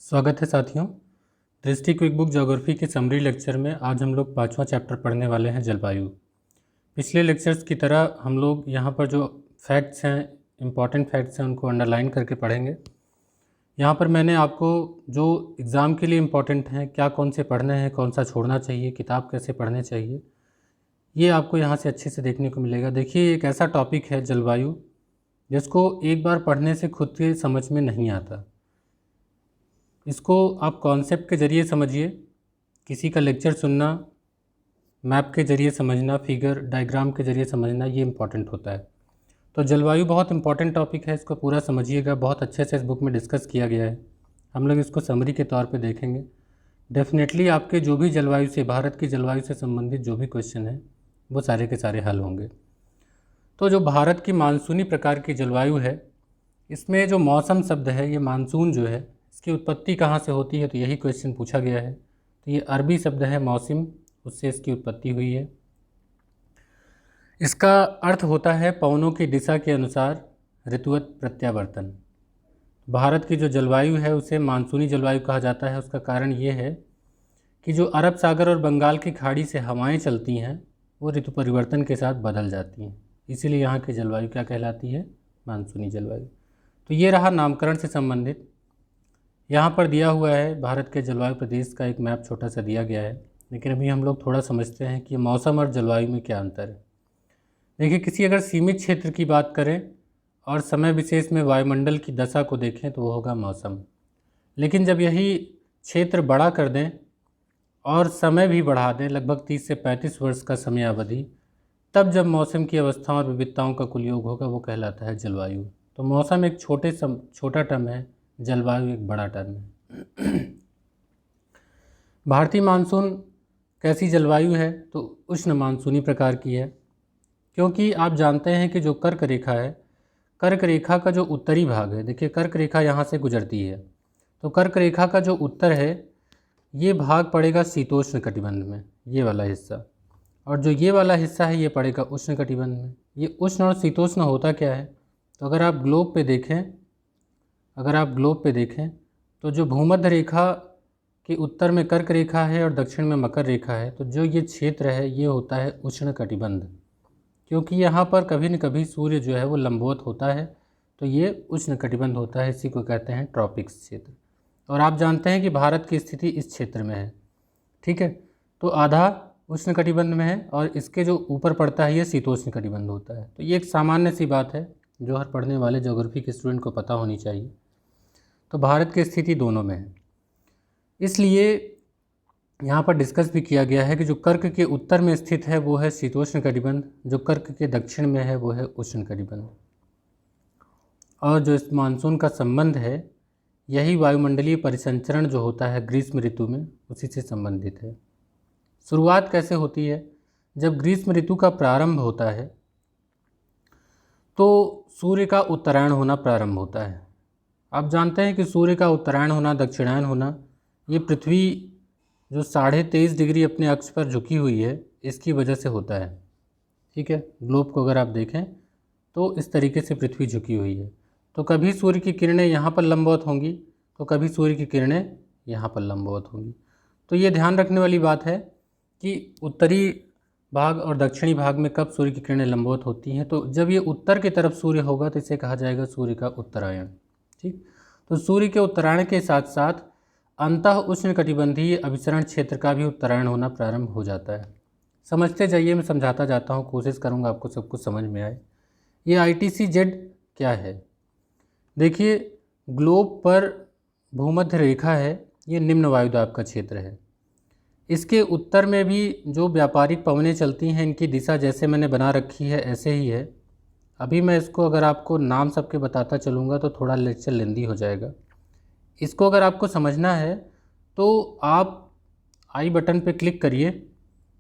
स्वागत है साथियों। दृष्टि क्विक बुक ज्योग्राफी के समरी लेक्चर में आज हम लोग 5वां चैप्टर पढ़ने वाले हैं, जलवायु। पिछले लेक्चर्स की तरह हम लोग यहाँ पर जो फैक्ट्स हैं, इम्पॉर्टेंट फैक्ट्स हैं, उनको अंडरलाइन करके पढ़ेंगे। यहाँ पर मैंने आपको जो एग्ज़ाम के लिए इम्पॉर्टेंट हैं, क्या कौन से पढ़ने हैं, कौन सा छोड़ना चाहिए, किताब कैसे पढ़ने चाहिए, ये आपको यहाँ से अच्छे से देखने को मिलेगा। देखिए, एक ऐसा टॉपिक है जलवायु जिसको एक बार पढ़ने से खुद के समझ में नहीं आता। इसको आप कॉन्सेप्ट के ज़रिए समझिए, किसी का लेक्चर सुनना, मैप के ज़रिए समझना, फिगर डायग्राम के ज़रिए समझना, ये इम्पॉर्टेंट होता है। तो जलवायु बहुत इंपॉर्टेंट टॉपिक है, इसको पूरा समझिएगा। बहुत अच्छे से इस बुक में डिस्कस किया गया है। हम लोग इसको समरी के तौर पे देखेंगे। डेफिनेटली आपके जो भी जलवायु से, भारत की जलवायु से संबंधित जो भी क्वेश्चन हैं, वो सारे के सारे हल होंगे। तो जो भारत की मानसूनी प्रकार की जलवायु है, इसमें जो मौसम शब्द है, ये मानसून जो है, इसकी उत्पत्ति कहाँ से होती है, तो यही क्वेश्चन पूछा गया है। तो ये अरबी शब्द है मौसम, उससे इसकी उत्पत्ति हुई है। इसका अर्थ होता है पवनों की दिशा के अनुसार ऋतुवत प्रत्यावर्तन। भारत की जो जलवायु है उसे मानसूनी जलवायु कहा जाता है। उसका कारण ये है कि जो अरब सागर और बंगाल की खाड़ी से हवाएं चलती हैं, वो ऋतु परिवर्तन के साथ बदल जाती हैं। इसीलिए यहाँ की जलवायु क्या कहलाती है? मानसूनी जलवायु। तो ये रहा नामकरण से संबंधित। यहाँ पर दिया हुआ है भारत के जलवायु प्रदेश का एक मैप छोटा सा दिया गया है। लेकिन अभी हम लोग थोड़ा समझते हैं कि मौसम और जलवायु में क्या अंतर है। देखिए, किसी अगर सीमित क्षेत्र की बात करें और समय विशेष में वायुमंडल की दशा को देखें तो वो होगा मौसम। लेकिन जब यही क्षेत्र बड़ा कर दें और समय भी बढ़ा दें, लगभग 30 से 35 वर्ष का समय अवधि, तब जब मौसम की अवस्थाओं और विविधताओं का कुल योग होगा, वो कहलाता है जलवायु। तो मौसम एक छोटा टर्म है, जलवायु एक बड़ा टर्म है। भारतीय मानसून कैसी जलवायु है? तो उष्ण मानसूनी प्रकार की है। क्योंकि आप जानते हैं कि जो कर्क रेखा है, कर्क रेखा का जो उत्तरी भाग है, देखिए कर्क रेखा यहाँ से गुजरती है, तो कर्क रेखा का जो उत्तर है, ये भाग पड़ेगा शीतोष्ण कटिबंध में, ये वाला हिस्सा। और जो ये वाला हिस्सा है, ये पड़ेगा उष्ण कटिबंध में। ये उष्ण और शीतोष्ण होता क्या है? तो अगर आप ग्लोब पे देखें तो जो भूमध्य रेखा के उत्तर में कर्क रेखा है और दक्षिण में मकर रेखा है, तो जो ये क्षेत्र है, ये होता है उष्ण कटिबंध। क्योंकि यहाँ पर कभी न कभी सूर्य जो है वो लंबवत होता है, तो ये उष्ण कटिबंध होता है। इसी को कहते हैं ट्रॉपिक्स क्षेत्र। और आप जानते हैं कि भारत की स्थिति इस क्षेत्र में है, ठीक है। तो आधा उष्ण कटिबंध में है और इसके जो ऊपर पड़ता है, ये शीतोष्ण कटिबंध होता है। तो ये एक सामान्य सी बात है जो हर पढ़ने वाले ज्योग्राफी के स्टूडेंट को पता होनी चाहिए। तो भारत की स्थिति दोनों में है। इसलिए यहाँ पर डिस्कस भी किया गया है कि जो कर्क के उत्तर में स्थित है वो है शीतोष्ण कटिबंध, जो कर्क के दक्षिण में है वो है उष्ण कटिबंध। और जो इस मानसून का संबंध है, यही वायुमंडलीय परिसंचरण जो होता है ग्रीष्म ऋतु में, उसी से संबंधित है। शुरुआत कैसे होती है? जब ग्रीष्म ऋतु का प्रारंभ होता है तो सूर्य का उत्तरायण होना प्रारंभ होता है। आप जानते हैं कि सूर्य का उत्तरायण होना, दक्षिणायन होना, ये पृथ्वी जो 23.5 डिग्री अपने अक्ष पर झुकी हुई है, इसकी वजह से होता है, ठीक है। ग्लोब को अगर आप देखें तो इस तरीके से पृथ्वी झुकी हुई है। तो कभी सूर्य की किरणें यहाँ पर लंबवत होंगी, तो कभी सूर्य की किरणें यहाँ पर लंबवत होंगी। तो ये ध्यान रखने वाली बात है कि उत्तरी भाग और दक्षिणी भाग में कब सूर्य की किरणें लंबवत होती हैं। तो जब ये उत्तर की तरफ सूर्य होगा तो इसे कहा जाएगा सूर्य का उत्तरायण, ठीक। तो सूर्य के उत्तरायण के साथ साथ अंतः उष्णकटिबंधीय अभिसरण क्षेत्र का भी उत्तरायण होना प्रारंभ हो जाता है। समझते जाइए, मैं समझाता जाता हूँ, कोशिश करूँगा आपको सब कुछ समझ में आए। ये ITC-Z क्या है? देखिए, ग्लोब पर भूमध्य रेखा है, ये निम्न वायुदाब का क्षेत्र है। इसके उत्तर में भी जो व्यापारिक पवनें चलती हैं, इनकी दिशा जैसे मैंने बना रखी है ऐसे ही है। अभी मैं इसको अगर आपको नाम सबके बताता चलूँगा तो थोड़ा लेक्चर लेंदी हो जाएगा। इसको अगर आपको समझना है तो आप आई बटन पे क्लिक करिए।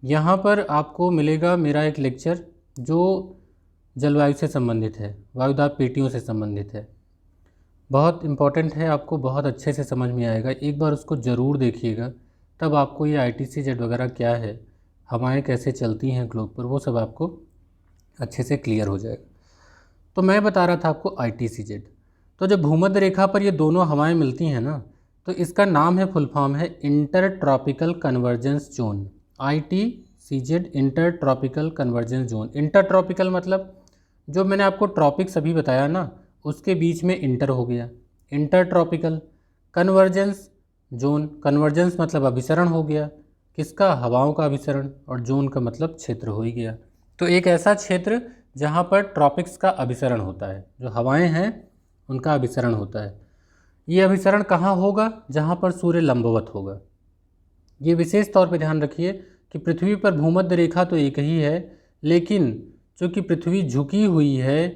यहाँ पर आपको मिलेगा मेरा एक लेक्चर जो जलवायु से संबंधित है, वायुदाब पेटियों से संबंधित है। बहुत इम्पॉर्टेंट है, आपको बहुत अच्छे से समझ में आएगा। एक बार उसको ज़रूर देखिएगा, तब आपको ये ITC-Z वगैरह क्या है, हवाएं कैसे चलती हैं ग्लोब पर, वो सब आपको अच्छे से क्लियर हो जाएगा। तो मैं बता रहा था आपको ITC-Z। तो जब भूमध्य रेखा पर ये दोनों हवाएं मिलती हैं ना, तो इसका नाम है, फुल फॉर्म है inter tropical convergence zone, ITCZ, inter tropical convergence zone. Inter tropical मतलब जो मैंने आपको ट्रॉपिक्स अभी बताया ना, उसके बीच में इंटर हो गया, inter tropical. Convergence zone, convergence मतलब अभिसरण हो गया, किसका, हवाओं का अभिसरण, और जोन का मतलब क्षेत्र हो ही गया। तो एक ऐसा क्षेत्र जहाँ पर ट्रॉपिक्स का अभिसरण होता है, जो हवाएं हैं उनका अभिसरण होता है। ये अभिसरण कहाँ होगा, जहाँ पर सूर्य लंबवत होगा। ये विशेष तौर पर ध्यान रखिए कि पृथ्वी पर भूमध्य रेखा तो एक ही है, लेकिन चूँकि पृथ्वी झुकी हुई है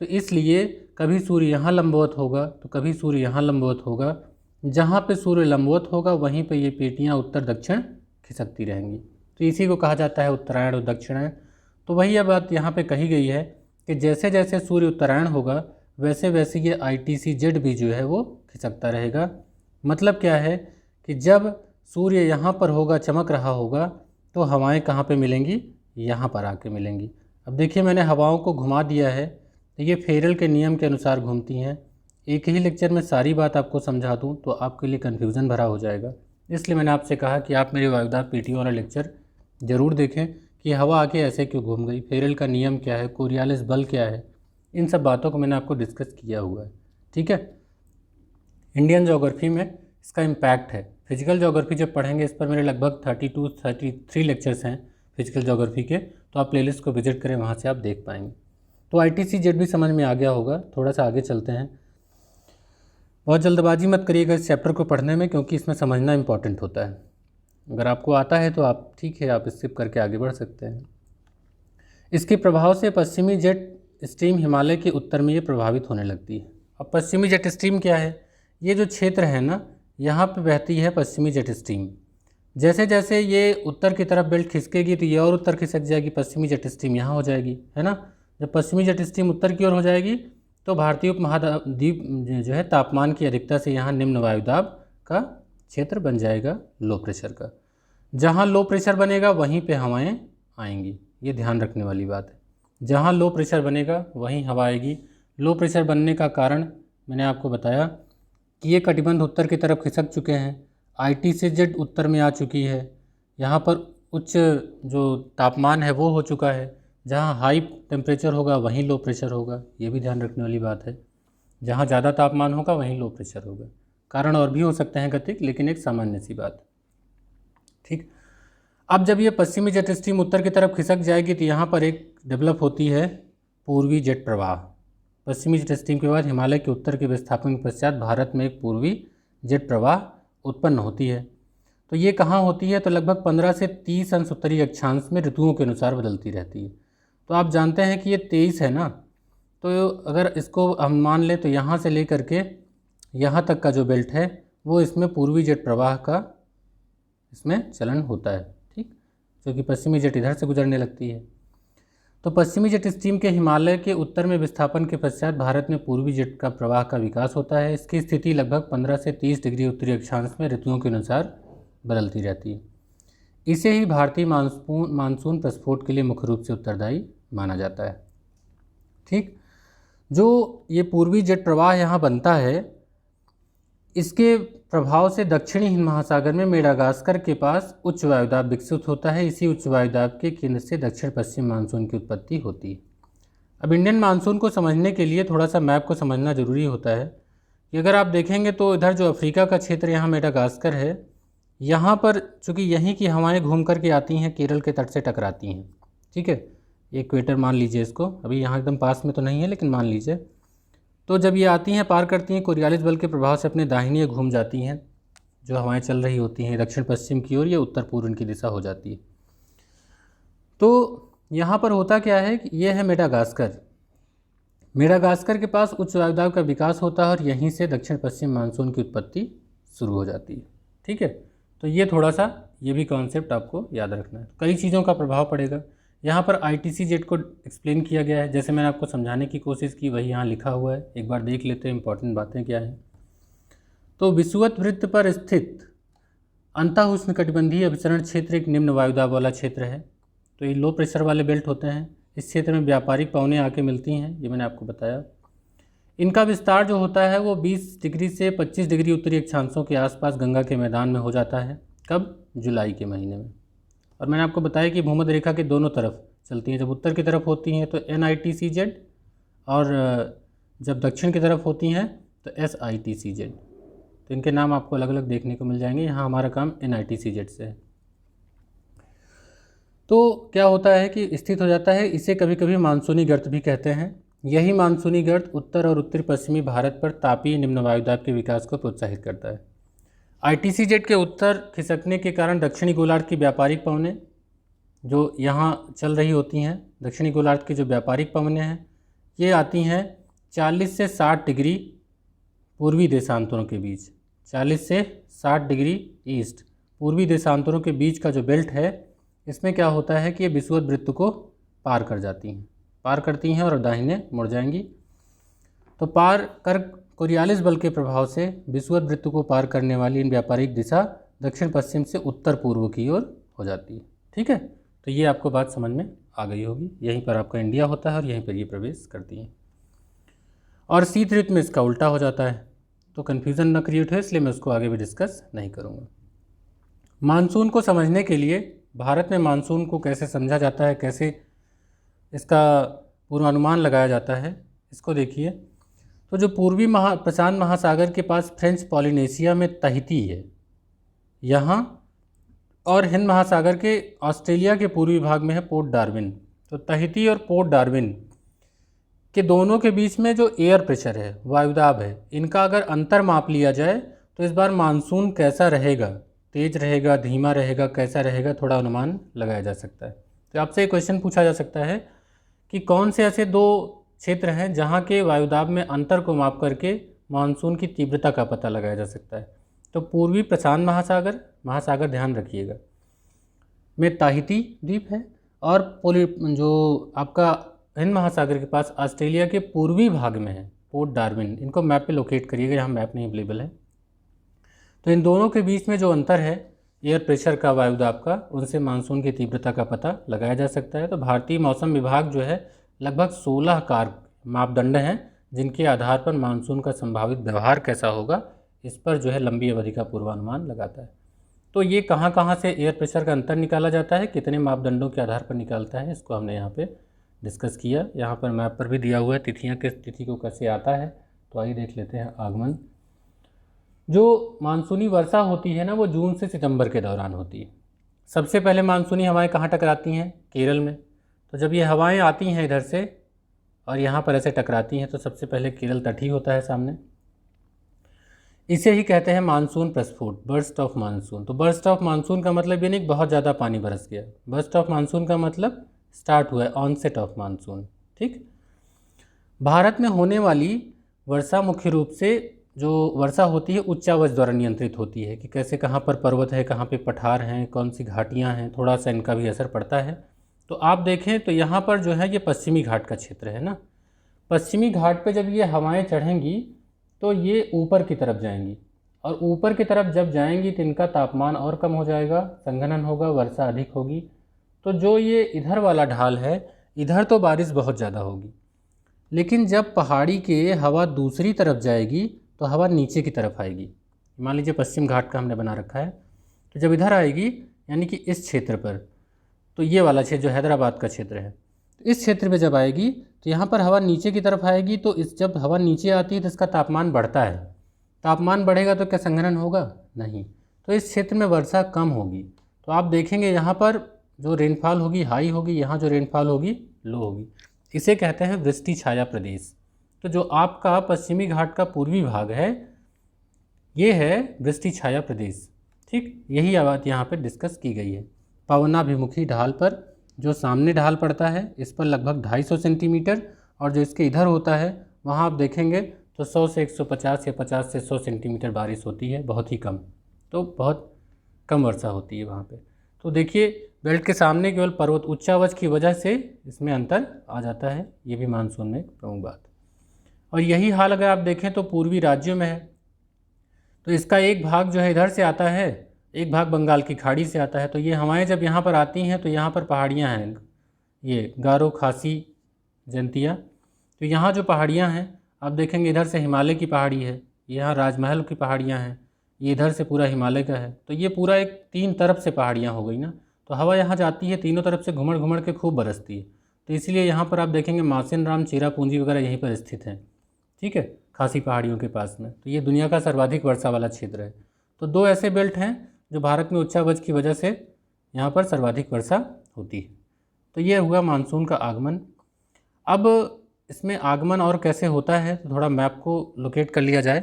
तो इसलिए कभी सूर्य यहाँ लंबवत होगा तो कभी सूर्य यहाँ लंबवत होगा। जहाँ पे सूर्य लंबवत होगा वहीं पे ये पेटियाँ उत्तर दक्षिण खिसकती रहेंगी। तो इसी को कहा जाता है उत्तरायण और दक्षिणायन। तो वही अब बात यहाँ पे कही गई है कि जैसे जैसे सूर्य उत्तरायण होगा वैसे वैसे ये ITCZ भी जो है वो खिसकता रहेगा। मतलब क्या है कि जब सूर्य यहाँ पर होगा, चमक रहा होगा, तो हवाएं कहाँ पे मिलेंगी, यहाँ पर आके मिलेंगी। अब देखिए मैंने हवाओं को घुमा दिया है, तो ये फेरल के नियम के अनुसार घूमती हैं। एक ही लेक्चर में सारी बात आपको समझा दूँ तो आपके लिए कन्फ्यूज़न भरा हो जाएगा, इसलिए मैंने आपसे कहा कि आप मेरे वायुदाब PTO वाला लेक्चर ज़रूर देखें कि हवा आके ऐसे क्यों घूम गई, फेरल का नियम क्या है, कोरियालिस बल क्या है, इन सब बातों को मैंने आपको डिस्कस किया हुआ है। ठीक है। इंडियन ज्योग्राफी में इसका इम्पैक्ट है। फिजिकल ज्योग्राफी जब पढ़ेंगे, इस पर मेरे लगभग 33 लेक्चर्स हैं फिजिकल ज्योग्राफी के, तो आप प्लेलिस्ट को विजिट करें, वहाँ से आप देख पाएंगे। तो ITCZ भी समझ में आ गया होगा। थोड़ा सा आगे चलते हैं। बहुत जल्दबाजी मत करिएगा इस चैप्टर को पढ़ने में, क्योंकि इसमें समझना इंपॉर्टेंट होता है। अगर आपको आता है तो आप ठीक है, आप स्किप करके आगे बढ़ सकते हैं। इसके प्रभाव से पश्चिमी जेट स्ट्रीम हिमालय के उत्तर में ये प्रभावित होने लगती है। अब पश्चिमी जेट स्ट्रीम क्या है, ये जो क्षेत्र है ना, यहाँ पे बहती है पश्चिमी जेट स्ट्रीम। जैसे जैसे ये उत्तर की तरफ बेल्ट खिसकेगी तो ये और उत्तर खिसक जाएगी, पश्चिमी जेट स्ट्रीम यहाँ हो जाएगी, है ना। जब पश्चिमी जेट स्ट्रीम उत्तर की ओर हो जाएगी तो भारतीय उपमहाद्वीप जो है तापमान की अधिकता से यहाँ निम्न वायुदाब का क्षेत्र बन जाएगा, लो प्रेशर का। जहाँ लो प्रेशर बनेगा वहीं पे हवाएं आएंगी, ये ध्यान रखने वाली बात है। जहाँ लो प्रेशर बनेगा वहीं हवा आएगी। लो प्रेशर बनने का कारण मैंने आपको बताया कि ये कटिबंध उत्तर की तरफ खिसक चुके हैं, ITCZ उत्तर में आ चुकी है, यहाँ पर उच्च जो तापमान है वो हो चुका है। जहाँ हाई टेम्परेचर होगा वहीं लो प्रेशर होगा, ये भी ध्यान रखने वाली बात है। जहाँ ज़्यादा तापमान होगा वहीं लो प्रेशर होगा। कारण और भी हो सकते हैं गतिक, लेकिन एक सामान्य सी बात। ठीक। अब जब ये पश्चिमी जेट स्ट्रीम उत्तर की तरफ खिसक जाएगी तो यहाँ पर एक डेवलप होती है पूर्वी जेट प्रवाह। पश्चिमी जेट स्ट्रीम के बाद हिमालय के उत्तर के विस्थापन के पश्चात भारत में एक पूर्वी जेट प्रवाह उत्पन्न होती है। तो ये कहाँ होती है, तो लगभग 15 से 30 अंश उत्तरी अक्षांश में ऋतुओं के अनुसार बदलती रहती है। तो आप जानते हैं कि ये 23 है ना, तो अगर इसको हम मान लें तो यहाँ से लेकर के यहाँ तक का जो बेल्ट है वो इसमें पूर्वी जेट प्रवाह का इसमें चलन होता है। ठीक, क्योंकि पश्चिमी जेट इधर से गुजरने लगती है। तो पश्चिमी जेट स्ट्रीम के हिमालय के उत्तर में विस्थापन के पश्चात भारत में पूर्वी जेट का प्रवाह का विकास होता है। इसकी स्थिति लगभग 15 से 30 डिग्री उत्तरी अक्षांश में ऋतुओं के अनुसार बदलती रहती है। इसे ही भारतीय मानसून प्रस्फोट के लिए मुख्य रूप से उत्तरदायी माना जाता है। ठीक, जो ये पूर्वी जेट प्रवाह यहाँ बनता है, इसके प्रभाव से दक्षिणी हिंद महासागर में मेडागास्कर के पास उच्च वायुदाब विकसित होता है। इसी उच्च वायुदाब के केंद्र से दक्षिण पश्चिम मानसून की उत्पत्ति होती है। अब इंडियन मानसून को समझने के लिए थोड़ा सा मैप को समझना जरूरी होता है कि अगर आप देखेंगे तो इधर जो अफ्रीका का क्षेत्र यहाँ मेडागास्कर है, यहाँ पर चूँकि यहीं की हवाएं घूम कर के आती हैं, केरल के तट से टकराती हैं। ठीक है, इक्वेटर मान लीजिए इसको, अभी यहाँ एकदम पास में तो नहीं है लेकिन मान लीजिए। तो जब ये आती हैं, पार करती हैं, कोरियालिस बल के प्रभाव से अपने दाहिनी घूम जाती हैं, जो हवाएं चल रही होती हैं दक्षिण पश्चिम की ओर, ये उत्तर पूर्व इनकी दिशा हो जाती है। तो यहाँ पर होता क्या है कि ये है मेडागास्कर। मेडागास्कर के पास उच्च वायुदाब का विकास होता है और यहीं से दक्षिण पश्चिम मानसून की उत्पत्ति शुरू हो जाती है। ठीक है, तो ये थोड़ा सा ये भी कॉन्सेप्ट आपको याद रखना है। कई चीज़ों का प्रभाव पड़ेगा। यहाँ पर ITCZ को एक्सप्लेन किया गया है, जैसे मैंने आपको समझाने की कोशिश की वही यहाँ लिखा हुआ है। एक बार देख लेते हैं इंपॉर्टेंट बातें क्या हैं। तो विषुवत वृत्त पर स्थित अंतः उष्णकटिबंधीय अभिसरण क्षेत्र एक निम्न वायुदाब वाला क्षेत्र है। तो ये लो प्रेशर वाले बेल्ट होते हैं। इस क्षेत्र में व्यापारिक पवनें आके मिलती हैं, ये मैंने आपको बताया। इनका विस्तार जो होता है वो 20 डिग्री से 25 डिग्री उत्तरी अक्षांशों के आसपास गंगा के मैदान में हो जाता है। कब? जुलाई के महीने में। और मैंने आपको बताया कि भूमध्य रेखा के दोनों तरफ चलती हैं। जब उत्तर की तरफ होती हैं तो NITCZ, और जब दक्षिण की तरफ होती हैं तो SITCZ। तो इनके नाम आपको अलग अलग देखने को मिल जाएंगे। यहाँ हमारा काम NITCZ से है। तो क्या होता है कि स्थित हो जाता है, इसे कभी कभी मानसूनी गर्त भी कहते हैं। यही मानसूनी गर्त उत्तर और उत्तरी पश्चिमी भारत पर तापीय निम्न वायुदाब के विकास को प्रोत्साहित करता है। ITCZ के उत्तर खिसकने के कारण दक्षिणी गोलार्ध की व्यापारिक पवनें जो यहाँ चल रही होती हैं, दक्षिणी गोलार्ध की जो व्यापारिक पवनें हैं ये आती हैं 40 से 60 डिग्री पूर्वी देशांतरों के बीच। 40 से 60 डिग्री ईस्ट पूर्वी देशांतरों के बीच का जो बेल्ट है, इसमें क्या होता है कि ये विषुवत वृत्त को पार करती हैं और दाहिने मुड़ जाएंगी। तो पार कर कोरियालिस बल के प्रभाव से विषुवत वृत्त को पार करने वाली इन व्यापारिक दिशा दक्षिण पश्चिम से उत्तर पूर्व की ओर हो जाती है। ठीक है, तो ये आपको बात समझ में आ गई होगी। यहीं पर आपका इंडिया होता है और यहीं पर ये प्रवेश करती हैं। और शीत ऋतु में इसका उल्टा हो जाता है, तो कन्फ्यूज़न न क्रिएट हो, इसलिए मैं उसको आगे भी डिस्कस नहीं करूँगा। मानसून को समझने के लिए भारत में मानसून को कैसे समझा जाता है, कैसे इसका पूर्वानुमान लगाया जाता है, इसको देखिए। तो जो पूर्वी प्रशांत महासागर के पास फ्रेंच पॉलिनेशिया में तहिती है यहाँ, और हिंद महासागर के ऑस्ट्रेलिया के पूर्वी भाग में है पोर्ट डार्विन। तो तहिती और पोर्ट डार्विन के दोनों के बीच में जो एयर प्रेशर है, वायुदाब है, इनका अगर अंतर माप लिया जाए तो इस बार मानसून कैसा रहेगा, तेज रहेगा, धीमा रहेगा, कैसा रहेगा, थोड़ा अनुमान लगाया जा सकता है। तो आपसे एक क्वेश्चन पूछा जा सकता है कि कौन से ऐसे दो क्षेत्र हैं जहाँ के वायुदाब में अंतर को माप करके मानसून की तीव्रता का पता लगाया जा सकता है। तो पूर्वी प्रशांत महासागर ध्यान रखिएगा में ताहिती द्वीप है, और जो आपका हिंद महासागर के पास ऑस्ट्रेलिया के पूर्वी भाग में है पोर्ट डार्विन। इनको मैप पे लोकेट करिएगा, यहाँ मैप नहीं अवेलेबल है। तो इन दोनों के बीच में जो अंतर है एयर प्रेशर का, वायुदाब का, उनसे मानसून की तीव्रता का पता लगाया जा सकता है। तो भारतीय मौसम विभाग जो है लगभग 16 कारक मापदंड हैं जिनके आधार पर मानसून का संभावित व्यवहार कैसा होगा, इस पर जो है लंबी अवधि का पूर्वानुमान लगाता है। तो ये कहाँ कहाँ से एयर प्रेशर का अंतर निकाला जाता है, कितने मापदंडों के आधार पर निकालता है, इसको हमने यहाँ पे डिस्कस किया। यहाँ पर मैप पर भी दिया हुआ है तिथियाँ, किस तिथि को कैसे आता है। तो आइए देख लेते हैं आगमन। जो मानसूनी वर्षा होती है ना, वो जून से सितंबर के दौरान होती है। सबसे पहले मानसूनी हवाएं कहाँ टकराती हैं? केरल में। तो जब ये हवाएं आती हैं इधर से और यहाँ पर ऐसे टकराती हैं, तो सबसे पहले केरल तट ही होता है सामने। इसे ही कहते हैं मानसून प्रस्फोट, बर्स्ट ऑफ मानसून। तो बर्स्ट ऑफ मानसून का मतलब ये नहीं बहुत ज़्यादा पानी बरस गया। बर्स्ट ऑफ मानसून का मतलब स्टार्ट हुआ है, ऑनसेट ऑफ मानसून। ठीक। भारत में होने वाली वर्षा मुख्य रूप से जो वर्षा होती है उच्चावच द्वारा नियंत्रित होती है कि कैसे, कहाँ पर पर्वत है, कहाँ पे पठार हैं, कौन सी घाटियाँ हैं, थोड़ा सा इनका भी असर पड़ता है। तो आप देखें तो यहाँ पर जो है ये पश्चिमी घाट का क्षेत्र है ना। पश्चिमी घाट पे जब ये हवाएं चढ़ेंगी तो ये ऊपर की तरफ जाएंगी, और ऊपर की तरफ जब जाएंगी तो इनका तापमान और कम हो जाएगा, संघनन होगा, वर्षा अधिक होगी। तो जो ये इधर वाला ढाल है, इधर तो बारिश बहुत ज़्यादा होगी, लेकिन जब पहाड़ी के हवा दूसरी तरफ जाएगी तो हवा नीचे की तरफ आएगी। मान लीजिए पश्चिम घाट का हमने बना रखा है, तो जब इधर आएगी यानी कि इस क्षेत्र पर, तो ये वाला क्षेत्र जो हैदराबाद का क्षेत्र है, तो इस क्षेत्र में जब आएगी तो यहाँ पर हवा नीचे की तरफ आएगी। तो इस जब हवा नीचे आती है तो इसका तापमान बढ़ता है। तापमान बढ़ेगा तो क्या संघनन होगा? नहीं। तो इस क्षेत्र में वर्षा कम होगी। तो आप देखेंगे यहाँ पर जो रेनफॉल होगी हाई होगी, यहाँ जो रेनफॉल होगी लो होगी। इसे कहते हैं वृष्टि छाया प्रदेश। तो जो आपका पश्चिमी घाट का पूर्वी भाग है ये है वृष्टि छाया प्रदेश। ठीक, यही बात यहाँ पर डिस्कस की गई है। पवनाभिमुखी ढाल पर जो सामने ढाल पड़ता है इस पर लगभग 250 सेंटीमीटर, और जो इसके इधर होता है वहाँ आप देखेंगे तो 100 से 150 या 50 से 100 सेंटीमीटर बारिश होती है, बहुत ही कम। तो बहुत कम वर्षा होती है वहाँ पे। तो देखिए बेल्ट के सामने केवल पर्वत उच्चावच की वजह से इसमें अंतर आ जाता है, ये भी मानसून में एक प्रमुख बात। और यही हाल अगर आप देखें तो पूर्वी राज्यों में है। तो इसका एक भाग जो है इधर से आता है, एक भाग बंगाल की खाड़ी से आता है। तो ये हवाएं जब यहाँ पर आती हैं तो यहाँ पर पहाड़ियाँ हैं, ये गारो, खासी, जंतिया। तो यहाँ जो पहाड़ियाँ हैं आप देखेंगे इधर से हिमालय की पहाड़ी है, यहाँ राजमहल की पहाड़ियाँ हैं, ये इधर से पूरा हिमालय का है। तो ये पूरा एक 3 तरफ से पहाड़ियाँ हो गई ना, तो हवा यहाँ जाती है, तीनों तरफ से घुमड़ घुमड़ के खूब बरसती है। तो इसलिए यहाँ पर आप देखेंगे मासिन राम, चेरापूंजी वगैरह यहीं पर स्थित हैं, ठीक है, खासी पहाड़ियों के पास में। तो ये दुनिया का सर्वाधिक वर्षा वाला क्षेत्र है। तो 2 ऐसे बेल्ट हैं जो भारत में उच्चावच की वजह से यहाँ पर सर्वाधिक वर्षा होती है। तो ये हुआ मानसून का आगमन। अब इसमें आगमन और कैसे होता है, तो थोड़ा मैप को लोकेट कर लिया जाए।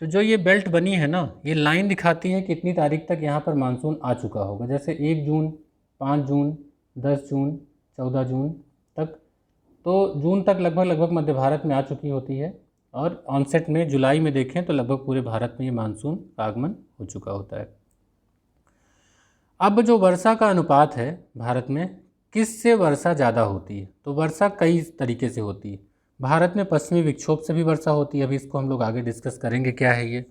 तो जो ये बेल्ट बनी है ना, ये लाइन दिखाती है कि कितनी तारीख तक यहाँ पर मानसून आ चुका होगा। जैसे 1 जून, 5 जून, 10 जून, 14 जून तक, तो जून तक लगभग मध्य भारत में आ चुकी होती है। और ऑनसेट में जुलाई में देखें तो लगभग पूरे भारत में ये मानसून का आगमन हो चुका होता है। अब जो वर्षा का अनुपात है भारत में, किससे वर्षा ज़्यादा होती है, तो वर्षा कई तरीके से होती है। भारत में पश्चिमी विक्षोभ से भी वर्षा होती है, अभी इसको हम लोग आगे डिस्कस करेंगे क्या है ये।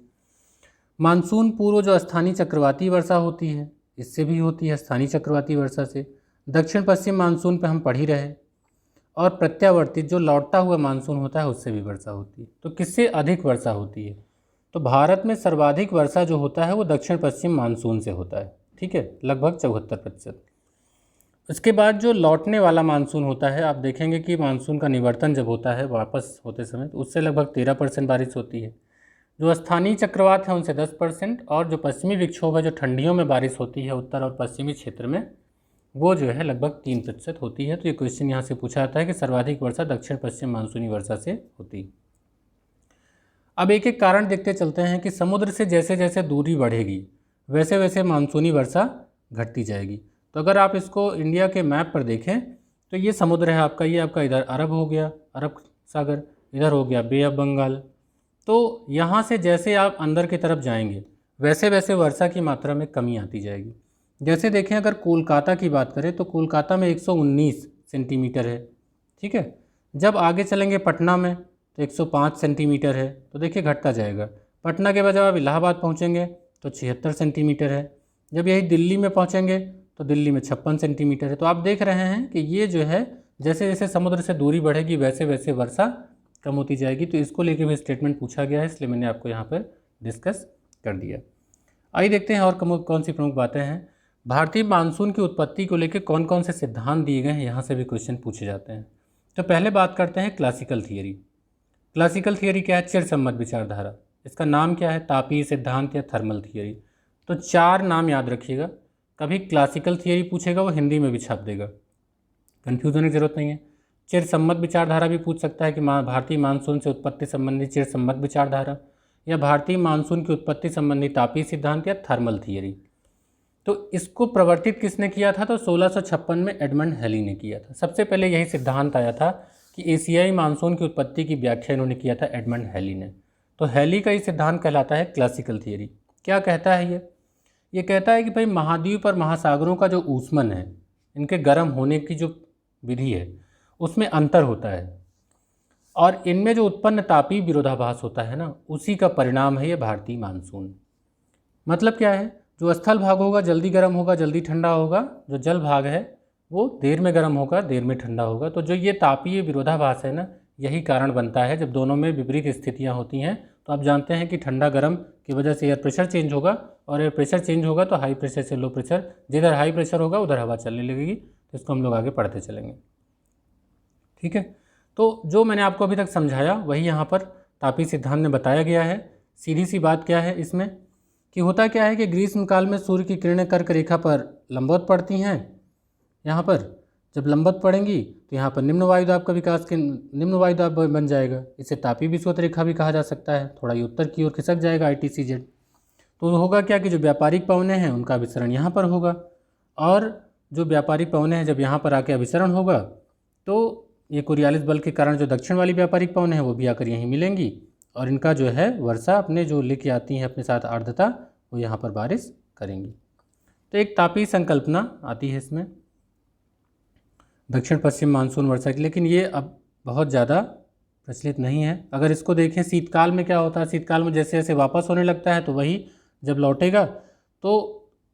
मानसून पूर्व जो स्थानीय चक्रवाती वर्षा होती है, इससे भी होती है, स्थानीय चक्रवाती वर्षा से। दक्षिण पश्चिम मानसून पे हम पढ़ ही रहे। और प्रत्यावर्ती जो लौटता हुआ मानसून होता है, उससे भी वर्षा होती है। तो किससे अधिक वर्षा होती है, तो भारत में सर्वाधिक वर्षा जो होता है वो दक्षिण पश्चिम मानसून से होता है, ठीक है, लगभग 74%। उसके बाद जो लौटने वाला मानसून होता है, आप देखेंगे कि मानसून का निवर्तन जब होता है वापस होते समय, तो उससे लगभग 13% बारिश होती है। जो स्थानीय चक्रवात है उनसे 10%, और जो पश्चिमी विक्षोभ है, जो ठंडियों में बारिश होती है उत्तर और पश्चिमी क्षेत्र में, वो जो है लगभग 3% होती है। तो ये क्वेश्चन यहाँ से पूछा जाता है कि सर्वाधिक वर्षा दक्षिण पश्चिम मानसूनी वर्षा से होती है। अब एक एक कारण देखते चलते हैं कि समुद्र से जैसे जैसे दूरी बढ़ेगी वैसे वैसे मानसूनी वर्षा घटती जाएगी। तो अगर आप इसको इंडिया के मैप पर देखें तो ये समुद्र है आपका, ये आपका इधर अरब हो गया, अरब सागर, इधर हो गया बे ऑफ बंगाल। तो यहाँ से जैसे आप अंदर की तरफ जाएंगे वैसे वैसे वर्षा की मात्रा में कमी आती जाएगी। जैसे देखें अगर कोलकाता की बात करें तो कोलकाता में 119 सेंटीमीटर है, ठीक है। जब आगे चलेंगे पटना में तो 105 सेंटीमीटर है। तो देखिए घटता जाएगा। पटना के बाद जब आप इलाहाबाद पहुँचेंगे तो 76 सेंटीमीटर है। जब यही दिल्ली में पहुँचेंगे तो दिल्ली में 56 सेंटीमीटर है। तो आप देख रहे हैं कि ये जो है जैसे जैसे समुद्र से दूरी बढ़ेगी वैसे वैसे वर्षा कम होती जाएगी। तो इसको लेके भी स्टेटमेंट पूछा गया है, इसलिए मैंने आपको यहाँ पर डिस्कस कर दिया। आइए देखते हैं और कौन सी प्रमुख बातें हैं। भारतीय मानसून की उत्पत्ति को लेकर कौन कौन से सिद्धांत दिए गए हैं, यहाँ से भी क्वेश्चन पूछे जाते हैं। तो पहले बात करते हैं क्लासिकल थियरी। क्लासिकल थियरी क्या है, चिरसम्मत विचारधारा। इसका नाम क्या है, तापीय सिद्धांत या थर्मल थियरी। तो 4 नाम याद रखिएगा। कभी क्लासिकल थियरी पूछेगा वो हिंदी में भी छाप देगा, कन्फ्यूज होने की जरूरत नहीं है। चिरसम्मत विचारधारा भी पूछ सकता है कि भारतीय मानसून से उत्पत्ति संबंधी चिरसम्मत विचारधारा, या भारतीय मानसून की उत्पत्ति संबंधी तापीय सिद्धांत या थर्मल थियरी। तो इसको प्रवर्तित किसने किया था, तो 1656 में एडमंड हेली ने किया था। सबसे पहले यही सिद्धांत आया था कि एशियाई मानसून की उत्पत्ति की व्याख्या इन्होंने किया था एडमंड हेली ने। तो हेली का ये सिद्धांत कहलाता है क्लासिकल थियरी। क्या कहता है ये कहता है कि भाई महाद्वीप और महासागरों का जो ऊष्मन है, इनके गर्म होने की जो विधि है उसमें अंतर होता है, और इनमें जो उत्पन्न तापीय विरोधाभास होता है ना, उसी का परिणाम है ये भारतीय मानसून। मतलब क्या है, जो स्थल भाग होगा जल्दी गर्म होगा, जल्दी ठंडा होगा, जो जल भाग है वो देर में गर्म होगा, देर में ठंडा होगा। तो जो ये तापीय विरोधाभास है ना, यही कारण बनता है जब दोनों में विपरीत स्थितियां होती हैं। तो आप जानते हैं कि ठंडा गर्म की वजह से एयर प्रेशर चेंज होगा, और एयर प्रेशर चेंज होगा तो हाई प्रेशर से लो प्रेशर, जिधर हाई प्रेशर होगा उधर हवा चलने लगेगी। तो इसको हम लोग आगे पढ़ते चलेंगे, ठीक है। तो जो मैंने आपको अभी तक समझाया वही यहाँ पर तापीय सिद्धांत में बताया गया है। सीधी सी बात क्या है इसमें कि होता क्या है कि ग्रीष्म काल में सूर्य की किरणें कर्क रेखा पर लंबवत पड़ती हैं। यहाँ पर जब लंबवत पड़ेंगी तो यहाँ पर निम्न वायुदाब का विकास के निम्न वायुदाब बन जाएगा। इसे तापीय विषुवत रेखा भी कहा जा सकता है। थोड़ा ये उत्तर की ओर खिसक जाएगा ITCZ। तो होगा क्या कि जो व्यापारिक पवनें हैं उनका अभिसरण यहाँ पर होगा, और जो व्यापारिक पवनें हैं जब यहाँ पर आके अभिसरण होगा तो ये कोरियालिस बल के कारण जो दक्षिण वाली व्यापारिक पवनें हैं वो भी आकर यहीं मिलेंगी, और इनका जो है वर्षा अपने जो लेके आती हैं अपने साथ आर्द्रता, वो यहाँ पर बारिश करेंगी। तो एक तापीय संकल्पना आती है इसमें दक्षिण पश्चिम मानसून वर्षा की, लेकिन ये अब बहुत ज़्यादा प्रचलित नहीं है। अगर इसको देखें शीतकाल में क्या होता है, शीतकाल में जैसे जैसे वापस होने लगता है तो वही जब लौटेगा तो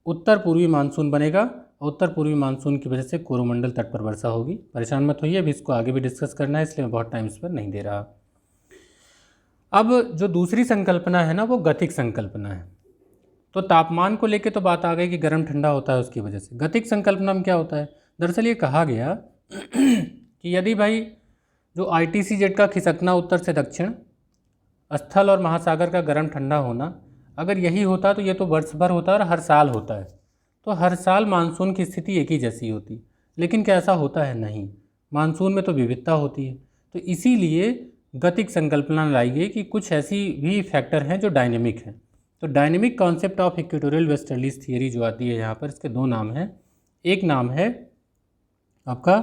उत्तर पूर्वी मानसून बनेगा, और उत्तर पूर्वी मानसून की वजह से कोरोमंडल तट पर वर्षा होगी। परेशान मत होइए, अभी इसको आगे भी डिस्कस करना है, इसलिए मैं बहुत टाइम इस पर नहीं दे रहा। अब जो दूसरी संकल्पना है ना, वो गतिक संकल्पना है। तो तापमान को लेके तो बात आ गई कि गर्म ठंडा होता है उसकी वजह से। गतिक संकल्पना में क्या होता है, दरअसल ये कहा गया कि यदि भाई जो ITCZ का खिसकना उत्तर से दक्षिण, स्थल और महासागर का गर्म ठंडा होना, अगर यही होता तो ये तो वर्ष भर होता है और हर साल होता है, तो हर साल मानसून की स्थिति एक ही जैसी होती। लेकिन क्या ऐसा होता है? नहीं, मानसून में तो विविधता होती है। तो इसीलिए गतिक संकल्पना लाई गई कि कुछ ऐसी भी फैक्टर हैं जो डायनेमिक हैं। तो dynamic concept of equatorial westerlies theory जो आती है यहाँ पर, इसके दो नाम हैं। एक नाम है आपका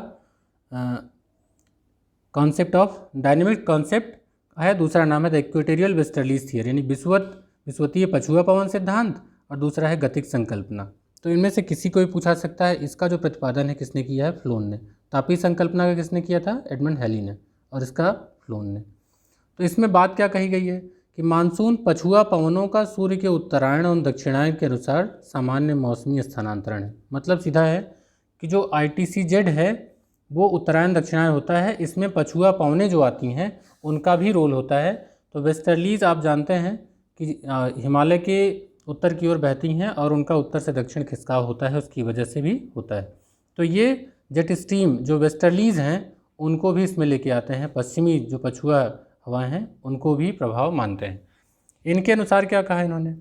कॉन्सेप्ट ऑफ डायनेमिक कॉन्सेप्ट है, दूसरा नाम है द इक्वेटोरियल वेस्टर्लीज थियरी, यानी विषुवतीय पछुआ पवन सिद्धांत, और दूसरा है गतिक संकल्पना। तो इनमें से किसी को भी पूछा सकता है। इसका जो प्रतिपादन है किसने किया है? फ्लोन ने। तापीय संकल्पना का किसने किया था? एडमंड हैली ने। और इसका फ्लोन ने। तो इसमें बात क्या कही गई है कि मानसून पछुआ पवनों का सूर्य के उत्तरायण और दक्षिणायन के अनुसार सामान्य मौसमी स्थानांतरण है। मतलब सीधा है कि जो ITCZ है वो उत्तरायण दक्षिणायन होता है, इसमें पछुआ पवनें जो आती हैं उनका भी रोल होता है। तो वेस्टर्लीज आप जानते हैं कि हिमालय के उत्तर की ओर बहती हैं और उनका उत्तर से दक्षिण खिसकाव होता है, उसकी वजह से भी होता है। तो ये जेट स्ट्रीम जो वेस्टर्लीज हैं उनको भी इसमें लेके आते हैं, पश्चिमी जो पछुआ हवाएं हैं उनको भी प्रभाव मानते हैं। इनके अनुसार क्या कहा इन्होंने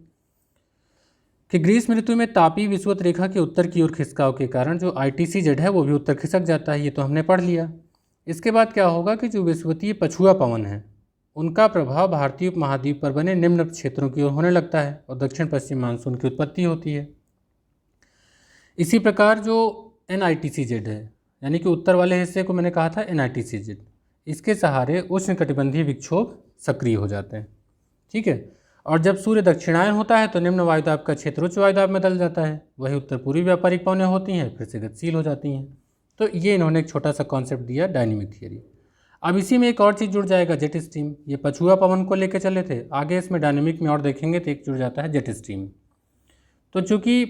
कि ग्रीष्म ऋतु में तापीय विषुवत रेखा के उत्तर की ओर खिसकाव के कारण जो ITCZ है वो भी उत्तर खिसक जाता है। ये तो हमने पढ़ लिया। इसके बाद क्या होगा कि जो विषुवतीय पछुआ पवन है उनका प्रभाव भारतीय उपमहाद्वीप पर बने निम्न क्षेत्रों की ओर होने लगता है और दक्षिण पश्चिम मानसून की उत्पत्ति होती है। इसी प्रकार जो NITCZ है, यानी कि उत्तर वाले हिस्से को मैंने कहा था NITCZ, इसके सहारे उष्णकटिबंधीय विक्षोभ सक्रिय हो जाते हैं। ठीक है। और जब सूर्य दक्षिणायन होता है तो निम्न वायुदाब का क्षेत्र उच्च वायुदाब में बदल जाता है। वही उत्तर पूर्वी व्यापारिक पवनें होती हैं, फिर से गतिशील हो जाती हैं। तो ये इन्होंने एक छोटा सा कॉन्सेप्ट दिया, डायनेमिक थियरी। अब इसी में एक और चीज़ जुड़ जाएगा, जेट स्ट्रीम। ये पछुआ पवन को लेकर चले थे, आगे इसमें डायनेमिक में और देखेंगे तो एक जुड़ जाता है जेट स्ट्रीम। तो चूँकि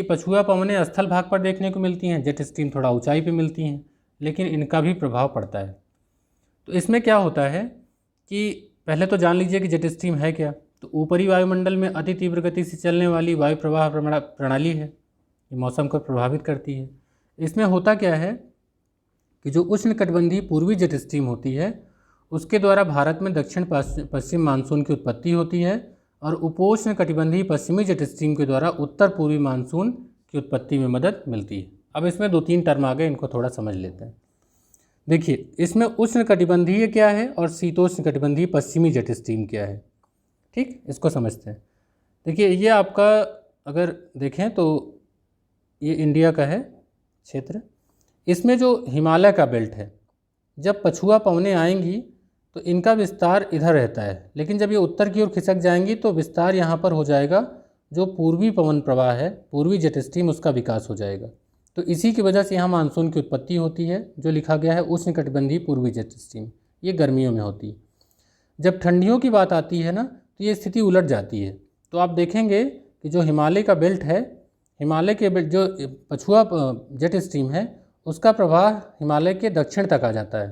पछुआ पवनें स्थल भाग पर देखने को मिलती हैं, जेट स्ट्रीम थोड़ा ऊंचाई पे मिलती हैं, लेकिन इनका भी प्रभाव पड़ता है। तो इसमें क्या होता है कि पहले तो जान लीजिए कि जेट स्ट्रीम है क्या। तो ऊपरी वायुमंडल में अति तीव्र गति से चलने वाली वायु प्रवाह प्रणाली है, ये मौसम को प्रभावित करती है। इसमें होता क्या है कि जो उष्णकटिबंधीय पूर्वी जेट स्ट्रीम होती है उसके द्वारा भारत में दक्षिण पश्चिम मानसून की उत्पत्ति होती है और उपोष्ण कटिबंधीय पश्चिमी जेट स्ट्रीम के द्वारा उत्तर पूर्वी मानसून की उत्पत्ति में मदद मिलती है। अब इसमें 2-3 टर्म आ गए, इनको थोड़ा समझ लेते हैं। देखिए, इसमें उष्णकटिबंधीय क्या है और शीतोष्ण कटिबंधीय पश्चिमी जेट स्ट्रीम क्या है। ठीक, इसको समझते हैं। देखिए, ये आपका अगर देखें तो ये इंडिया का है क्षेत्र। इसमें जो हिमालय का बेल्ट है, जब पछुआ पवनें आएंगी तो इनका विस्तार इधर रहता है, लेकिन जब ये उत्तर की ओर खिसक जाएंगी तो विस्तार यहाँ पर हो जाएगा, जो पूर्वी पवन प्रवाह है, पूर्वी जेट स्ट्रीम, उसका विकास हो जाएगा। तो इसी की वजह से यहाँ मानसून की उत्पत्ति होती है, जो लिखा गया है उष्णकटिबंधीय पूर्वी जेट स्ट्रीम। ये गर्मियों में होती है। जब ठंडियों की बात आती है ना, तो ये स्थिति उलट जाती है। तो आप देखेंगे कि जो हिमालय का बेल्ट है, हिमालय के बेल्ट जो पछुआ जेट स्ट्रीम है, उसका प्रवाह हिमालय के दक्षिण तक आ जाता है।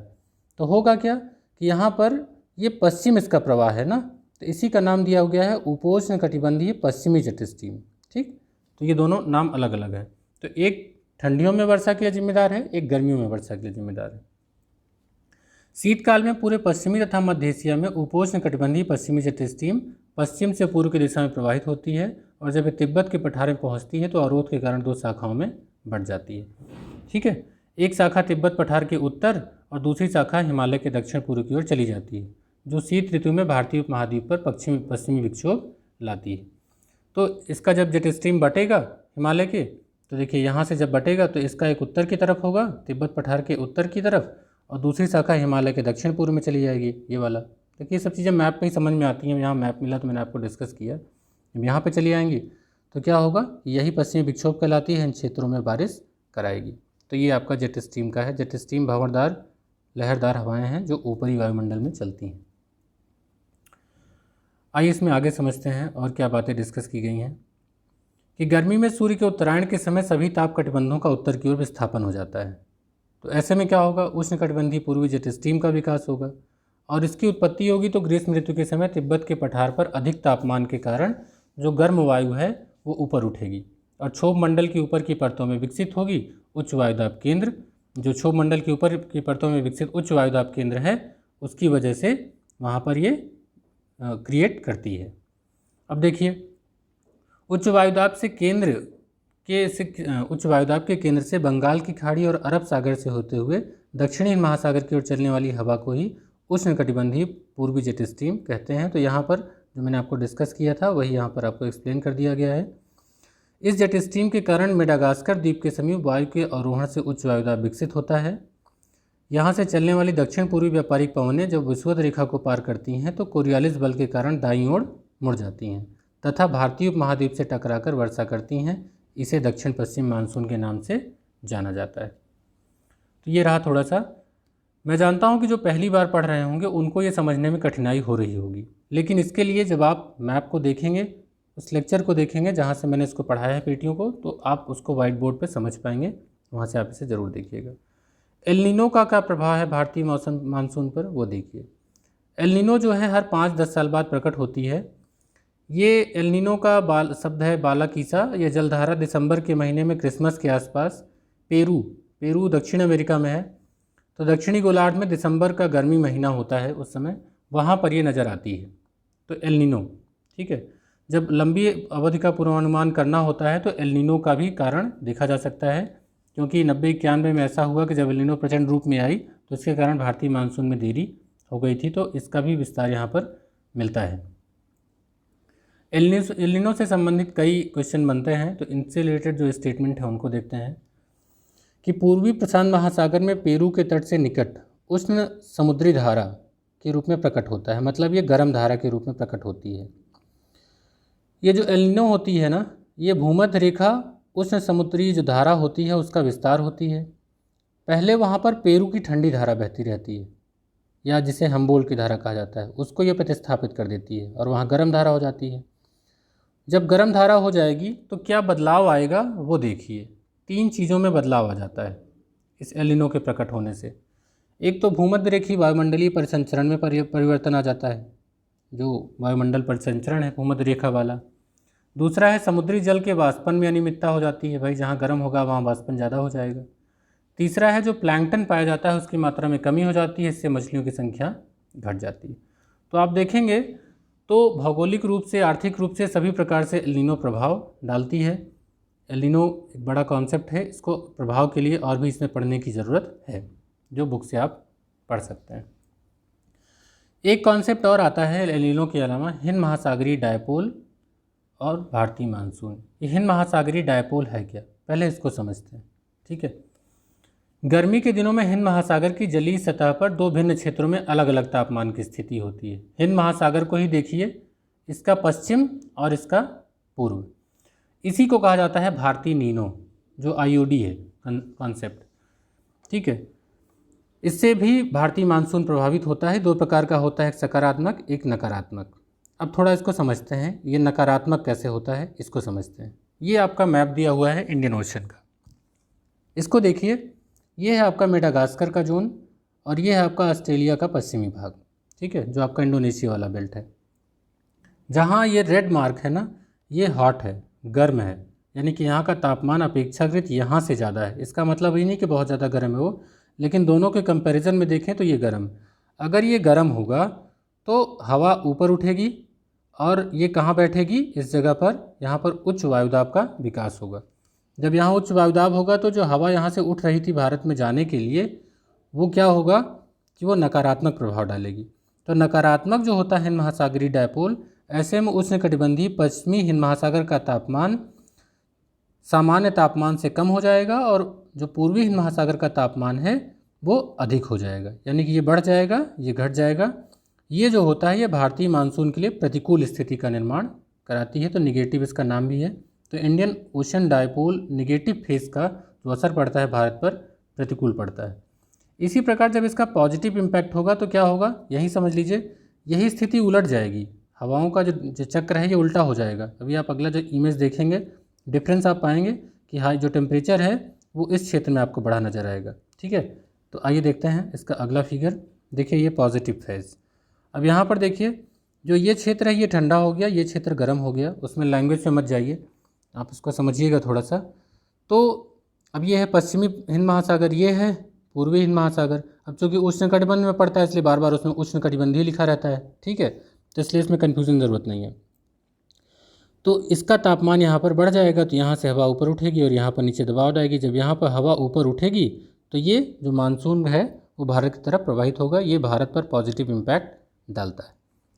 तो होगा क्या कि यहाँ पर ये पश्चिम इसका प्रवाह है ना, तो इसी का नाम दिया गया है उपोष्ण कटिबंधीय पश्चिमी जेट स्ट्रीम। ठीक, तो ये दोनों नाम अलग अलग है। तो एक ठंडियों में वर्षा के लिए जिम्मेदार है, एक गर्मियों में वर्षा के लिए जिम्मेदार है। शीतकाल में पूरे पश्चिमी तथा मध्य एशिया में उपोष्ण कटिबंधीय पश्चिमी जेट स्ट्रीम पश्चिम से पूर्व की दिशा में प्रवाहित होती है और जब ये तिब्बत के पठार में पहुँचती है तो अवरोध के कारण 2 शाखाओं में बढ़ जाती है। ठीक है, एक शाखा तिब्बत पठार के उत्तर और दूसरी शाखा हिमालय के दक्षिण पूर्व की ओर चली जाती है, जो शीत ऋतु में भारतीय उपमहाद्वीप पर पश्चिमी विक्षोभ लाती है। तो इसका जब जेट स्ट्रीम बटेगा हिमालय के, तो देखिए यहाँ से जब बटेगा तो इसका एक उत्तर की तरफ होगा, तिब्बत पठार के उत्तर की तरफ, और दूसरी शाखा हिमालय के दक्षिण पूर्व में चली जाएगी, ये वाला। देखिए, ये सब चीज़ें मैप पे ही समझ में आती हैं। यहाँ मैप मिला तो मैंने आपको डिस्कस किया। जब यहाँ पे चली आएंगी तो क्या होगा, यही पश्चिमी विक्षोभ कहलाती है, इन क्षेत्रों में बारिश कराएगी। तो ये आपका जेट स्ट्रीम का है। जेट स्ट्रीम भंवरदार लहरदार हवाएं हैं जो ऊपरी वायुमंडल में चलती हैं। आइए इसमें आगे समझते हैं और क्या बातें डिस्कस की गई हैं कि गर्मी में सूर्य के उत्तरायण के समय सभी ताप कटिबंधों का उत्तर की ओर विस्थापन हो जाता है। तो ऐसे में क्या होगा, उष्णकटिबंधीय पूर्वी जेट स्ट्रीम का विकास होगा और इसकी उत्पत्ति होगी तो ग्रीष्म ऋतु के समय तिब्बत के पठार पर अधिक तापमान के कारण जो गर्म वायु है वो ऊपर उठेगी और क्षोभ मंडल की ऊपर की परतों में विकसित होगी उच्च वायुदाब केंद्र। जो क्षोभ मंडल के ऊपर की परतों में विकसित उच्च वायुदाब केंद्र है उसकी वजह से वहाँ पर ये क्रिएट करती है। अब देखिए, उच्च वायुदाब के केंद्र से बंगाल की खाड़ी और अरब सागर से होते हुए दक्षिणी हिंद महासागर की ओर चलने वाली हवा को ही उष्णकटिबंधीय पूर्वी जेट स्ट्रीम कहते हैं। तो यहाँ पर जो मैंने आपको डिस्कस किया था वही यहाँ पर आपको एक्सप्लेन कर दिया गया है। इस जेट स्ट्रीम के कारण मेडागास्कर द्वीप के समीप वायु के अवरोहण से उच्च वायुदाब विकसित होता है। यहाँ से चलने वाली दक्षिण पूर्वी व्यापारिक पवनें जब विषुवत रेखा को पार करती हैं तो कोरियालिस बल के कारण दाईं ओर मुड़ जाती हैं तथा भारतीय उपमहाद्वीप से टकराकर वर्षा करती हैं। इसे दक्षिण पश्चिम मानसून के नाम से जाना जाता है। तो ये रहा थोड़ा सा। मैं जानता हूँ कि जो पहली बार पढ़ रहे होंगे उनको ये समझने में कठिनाई हो रही होगी, लेकिन इसके लिए जब आप मैप को देखेंगे, उस लेक्चर को देखेंगे जहाँ से मैंने इसको पढ़ाया है पीटीओ को, तो आप उसको वाइट बोर्ड पर समझ पाएंगे। वहाँ से आप इसे ज़रूर देखिएगा। एल नीनो का क्या प्रभाव है भारतीय मौसम मानसून पर, वो देखिए। एल नीनो जो है हर 5-10 साल बाद प्रकट होती है। ये एल नीनो का शब्द है बालाकीसा। यह जलधारा दिसंबर के महीने में क्रिसमस के आसपास पेरू दक्षिण अमेरिका में है, तो दक्षिणी गोलार्ध में दिसंबर का गर्मी महीना होता है उस समय, वहाँ पर ये नज़र आती है। तो एल नीनो, ठीक है। जब लंबी अवधि का पूर्वानुमान करना होता है तो एल नीनो का भी कारण देखा जा सकता है, क्योंकि 90-91 में ऐसा हुआ कि जब एल नीनो प्रचंड रूप में आई तो इसके कारण भारतीय मानसून में देरी हो गई थी। तो इसका भी विस्तार यहाँ पर मिलता है। एल नीनो से संबंधित कई क्वेश्चन बनते हैं, तो इनसे रिलेटेड जो स्टेटमेंट है उनको देखते हैं कि पूर्वी प्रशांत महासागर में पेरू के तट से निकट उष्ण समुद्री धारा के रूप में प्रकट होता है। मतलब ये गर्म धारा के रूप में प्रकट होती है। ये जो एल नीनो होती है ना, ये भूमध्य रेखा उष्ण समुद्री जो धारा होती है उसका विस्तार होती है। पहले वहाँ पर पेरू की ठंडी धारा बहती रहती है, या जिसे हम्बोल्ट की धारा कहा जाता है, उसको ये प्रतिस्थापित कर देती है और वहाँ गर्म धारा हो जाती है। जब गर्म धारा हो जाएगी तो क्या बदलाव आएगा वो देखिए। 3 चीज़ों में बदलाव आ जाता है इस एल नीनो के प्रकट होने से। एक तो भूमध्य रेखीय वायुमंडलीय परिसंचरण में परिवर्तन आ जाता है, जो वायुमंडल परिसंचरण है भूमध्य रेखा वाला। दूसरा है समुद्री जल के वाष्पन में अनियमितता हो जाती है, भाई जहाँ गर्म होगा वहाँ वाष्पन ज़्यादा हो जाएगा। तीसरा है जो प्लैंकटन पाया जाता है उसकी मात्रा में कमी हो जाती है, इससे मछलियों की संख्या घट जाती है। तो आप देखेंगे तो भौगोलिक रूप से, आर्थिक रूप से सभी प्रकार से एल नीनो प्रभाव डालती है। एल नीनो एक बड़ा कॉन्सेप्ट है, इसको प्रभाव के लिए और भी इसमें पढ़ने की ज़रूरत है, जो बुक से आप पढ़ सकते हैं। एक कॉन्सेप्ट और आता है एल नीनो के अलावा, हिंद महासागरीय डायपोल और भारतीय मानसून। ये हिंद महासागरीय डायपोल है क्या, पहले इसको समझते हैं, ठीक है। गर्मी के दिनों में हिंद महासागर की जलीय सतह पर 2 भिन्न क्षेत्रों में अलग अलग तापमान की स्थिति होती है। हिंद महासागर को ही देखिए, इसका पश्चिम और इसका पूर्व, इसी को कहा जाता है भारतीय नीनो, जो आईओडी है कॉन्सेप्ट, ठीक है। इससे भी भारतीय मानसून प्रभावित होता है। 2 प्रकार का होता है, एक सकारात्मक, एक नकारात्मक। अब थोड़ा इसको समझते हैं, ये नकारात्मक कैसे होता है इसको समझते हैं। ये आपका मैप दिया हुआ है इंडियन ओशन का, इसको देखिए। ये है आपका मेडागास्कर का जोन और ये है आपका ऑस्ट्रेलिया का पश्चिमी भाग, ठीक है, जो आपका इंडोनेशिया वाला बेल्ट है। जहाँ ये रेड मार्क है ना, ये हॉट है, गर्म है, यानी कि यहाँ का तापमान अपेक्षाकृत यहाँ से ज़्यादा है। इसका मतलब ये नहीं कि बहुत ज़्यादा गर्म है वो, लेकिन दोनों के कंपैरिजन में देखें तो ये गर्म। अगर ये गर्म होगा तो हवा ऊपर उठेगी और ये कहाँ बैठेगी, इस जगह पर, यहाँ पर उच्च वायुदाब का विकास होगा। जब यहाँ उच्च वायुदाब होगा तो जो हवा यहाँ से उठ रही थी भारत में जाने के लिए, वो क्या होगा कि वो नकारात्मक प्रभाव डालेगी। तो नकारात्मक जो होता है हिंद महासागरीय डायपोल, ऐसे में उष्णकटिबंधीय पश्चिमी हिंद महासागर का तापमान सामान्य तापमान से कम हो जाएगा और जो पूर्वी हिंद महासागर का तापमान है वो अधिक हो जाएगा, यानी कि ये बढ़ जाएगा, ये घट जाएगा। ये जो होता है ये भारतीय मानसून के लिए प्रतिकूल स्थिति का निर्माण कराती है, तो निगेटिव इसका नाम भी है। तो Indian ocean dipole negative phase का जो असर पड़ता है भारत पर, प्रतिकूल पड़ता है। इसी प्रकार जब इसका पॉजिटिव इम्पैक्ट होगा तो क्या होगा, यही समझ लीजिए, यही स्थिति उलट जाएगी। हवाओं का जो चक्र है ये उल्टा हो जाएगा। अभी आप अगला जो इमेज देखेंगे, डिफरेंस आप पाएंगे कि हाँ, जो टेम्परेचर है वो इस क्षेत्र में आपको बढ़ा नजर आएगा, ठीक है। तो आइए देखते हैं इसका अगला फिगर। देखिए ये पॉजिटिव फेज। अब यहाँ पर देखिए जो ये क्षेत्र है ये ठंडा हो गया, ये क्षेत्र गर्म हो गया। उसमें लैंग्वेज में मत जाइए, आप इसको समझिएगा थोड़ा सा। तो अब ये है पश्चिमी हिंद महासागर, ये है पूर्वी हिंद महासागर। अब चूँकि उष्णकटिबंध में पड़ता है इसलिए बार बार उसमें उष्णकटिबंधीय लिखा रहता है, ठीक है। तो इसलिए इसमें कन्फ्यूजन ज़रूरत नहीं है। तो इसका तापमान यहाँ पर बढ़ जाएगा, तो यहाँ से हवा ऊपर उठेगी और यहाँ पर नीचे दबाव आएगी। जब यहाँ पर हवा ऊपर उठेगी तो ये जो मानसून है वो भारत की तरफ प्रवाहित होगा, ये भारत पर पॉजिटिव इम्पैक्ट डालता है।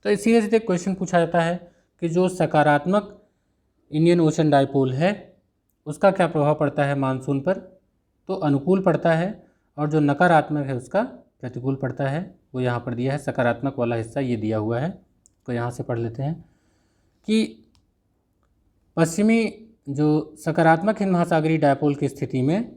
तो इसी वजह से क्वेश्चन पूछा जाता है कि जो सकारात्मक इंडियन ओशन डायपोल है उसका क्या प्रभाव पड़ता है मानसून पर, तो अनुकूल पड़ता है, और जो नकारात्मक है उसका प्रतिकूल पड़ता है। वो यहाँ पर दिया है, सकारात्मक वाला हिस्सा ये दिया हुआ है। तो यहाँ से पढ़ लेते हैं कि पश्चिमी जो सकारात्मक हिंद महासागरीय डायपोल की स्थिति में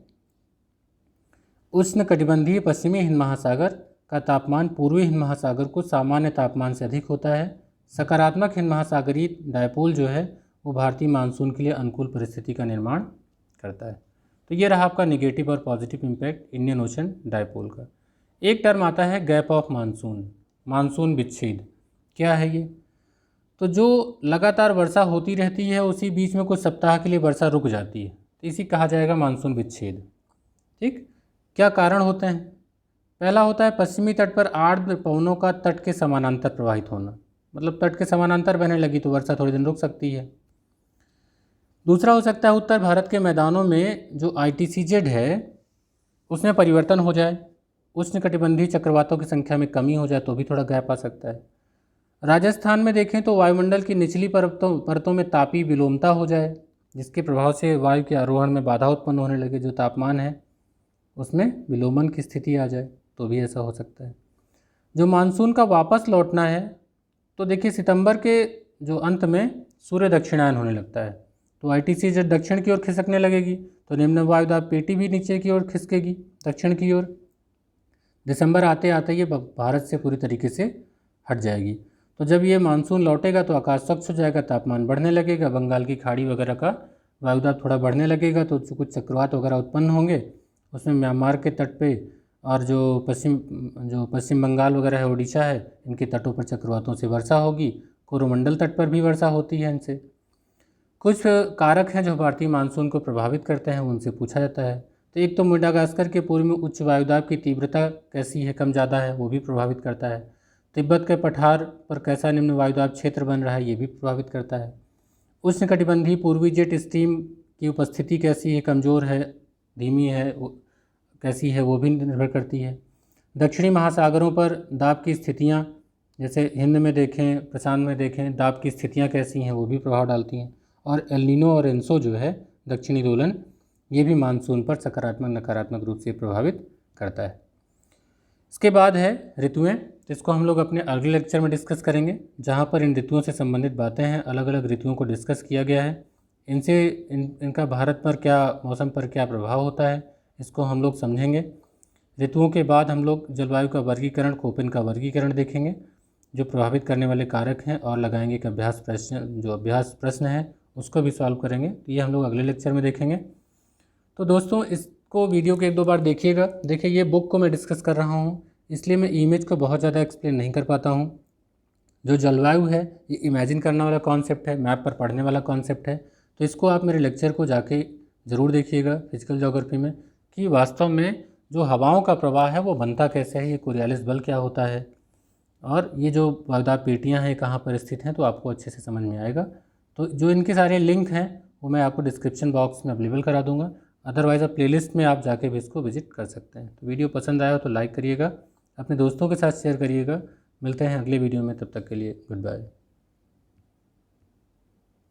उष्णकटिबंधीय पश्चिमी हिंद महासागर का तापमान पूर्वी हिंद महासागर को सामान्य तापमान से अधिक होता है। सकारात्मक हिंद महासागरीय डायपोल जो है वो भारतीय मानसून के लिए अनुकूल परिस्थिति का निर्माण करता है। तो ये रहा आपका नेगेटिव और positive impact Indian ocean dipole का। एक टर्म आता है गैप ऑफ मानसून, मानसून विच्छेद। क्या है ये? तो जो लगातार वर्षा होती रहती है उसी बीच में कुछ सप्ताह के लिए वर्षा रुक जाती है, तो इसी कहा जाएगा मानसून विच्छेद। ठीक, क्या कारण होते हैं? पहला होता है पश्चिमी तट पर आर्द्र पवनों का तट के समानांतर प्रवाहित होना, मतलब तट के समानांतर बहने लगी तो वर्षा थोड़ी दिन रुक सकती है। दूसरा हो सकता है उत्तर भारत के मैदानों में जो ITCZ है उसमें परिवर्तन हो जाए, उष्णकटिबंधीय चक्रवातों की संख्या में कमी हो जाए तो भी थोड़ा गैप आ सकता है। राजस्थान में देखें तो वायुमंडल की निचली परतों में तापीय विलोमता हो जाए, जिसके प्रभाव से वायु के आरोहण में बाधा उत्पन्न होने लगे, जो तापमान है उसमें विलोमन की स्थिति आ जाए तो भी ऐसा हो सकता है। जो मानसून का वापस लौटना है तो देखिए सितंबर के जो अंत में सूर्य दक्षिणायन होने लगता है, तो ITCZ दक्षिण की ओर खिसकने लगेगी, तो निम्न वायुदाब पेटी भी नीचे की ओर खिसकेगी दक्षिण की ओर। दिसंबर आते आते ये भारत से पूरी तरीके से हट जाएगी। तो जब ये मानसून लौटेगा तो आकाश स्वच्छ हो जाएगा, तापमान बढ़ने लगेगा, बंगाल की खाड़ी वगैरह का वायुदाब थोड़ा बढ़ने लगेगा, तो कुछ चक्रवात वगैरह उत्पन्न होंगे। उसमें म्यांमार के तट पे और जो पश्चिम बंगाल वगैरह है, उड़ीसा है, इनके तटों पर चक्रवातों से वर्षा होगी। कोरोमंडल तट पर भी वर्षा होती है इनसे। कुछ कारक हैं जो भारतीय मानसून को प्रभावित करते हैं, उनसे पूछा जाता है। तो एक तो मेडागास्कर के पूर्व में उच्च वायुदाब की तीव्रता कैसी है, कम ज़्यादा है, वो भी प्रभावित करता है। तिब्बत के पठार पर कैसा निम्न वायुदाब क्षेत्र बन रहा है, ये भी प्रभावित करता है। उष्णकटिबंधीय पूर्वी जेट स्ट्रीम की उपस्थिति कैसी है, कमज़ोर है, धीमी है, कैसी है, वो भी निर्भर करती है। दक्षिणी महासागरों पर दाब की स्थितियाँ, जैसे हिंद में देखें, प्रशांत में देखें, दाब की स्थितियाँ कैसी हैं, वो भी प्रभाव डालती हैं। और एल नीनो और एंसो जो है दक्षिणी दोलन, ये भी मानसून पर सकारात्मक नकारात्मक रूप से प्रभावित करता है। इसके बाद है ऋतुएं, जिसको हम लोग अपने अगले लेक्चर में डिस्कस करेंगे, जहाँ पर इन ऋतुओं से संबंधित बातें हैं, अलग अलग ऋतुओं को डिस्कस किया गया है। इनसे इनका भारत पर क्या, मौसम पर क्या प्रभाव होता है, इसको हम लोग समझेंगे। ऋतुओं के बाद हम लोग जलवायु का वर्गीकरण, कोपेन का वर्गीकरण देखेंगे, जो प्रभावित करने वाले कारक हैं, और लगाएंगे एक अभ्यास प्रश्न, जो अभ्यास प्रश्न है उसको भी सॉल्व करेंगे। तो ये हम लोग अगले लेक्चर में देखेंगे। तो दोस्तों इसको वीडियो के 1-2 बार देखिएगा। देखिए ये बुक को मैं डिस्कस कर रहा हूँ, इसलिए मैं इमेज को बहुत ज़्यादा एक्सप्लेन नहीं कर पाता हूँ। जो जलवायु है ये इमेजिन करने वाला कॉन्सेप्ट है, मैप पर पढ़ने वाला कॉन्सेप्ट है। तो इसको आप मेरे लेक्चर को जाके ज़रूर देखिएगा फिजिकल ज्योग्राफी में, कि वास्तव में जो हवाओं का प्रवाह है वो बनता कैसे है, ये कोरियालिस बल क्या होता है, और ये जो वायुदाब पेटियाँ हैं कहाँ पर स्थित हैं, तो आपको अच्छे से समझ में आएगा। तो जो इनके सारे लिंक हैं वो मैं आपको डिस्क्रिप्शन बॉक्स में अवेलेबल करा दूंगा, अदरवाइज़ आप प्लेलिस्ट में आप जाके भी इसको विजिट कर सकते हैं। तो वीडियो पसंद आया हो तो लाइक करिएगा, अपने दोस्तों के साथ शेयर करिएगा। मिलते हैं अगले वीडियो में, तब तक के लिए गुड बाय।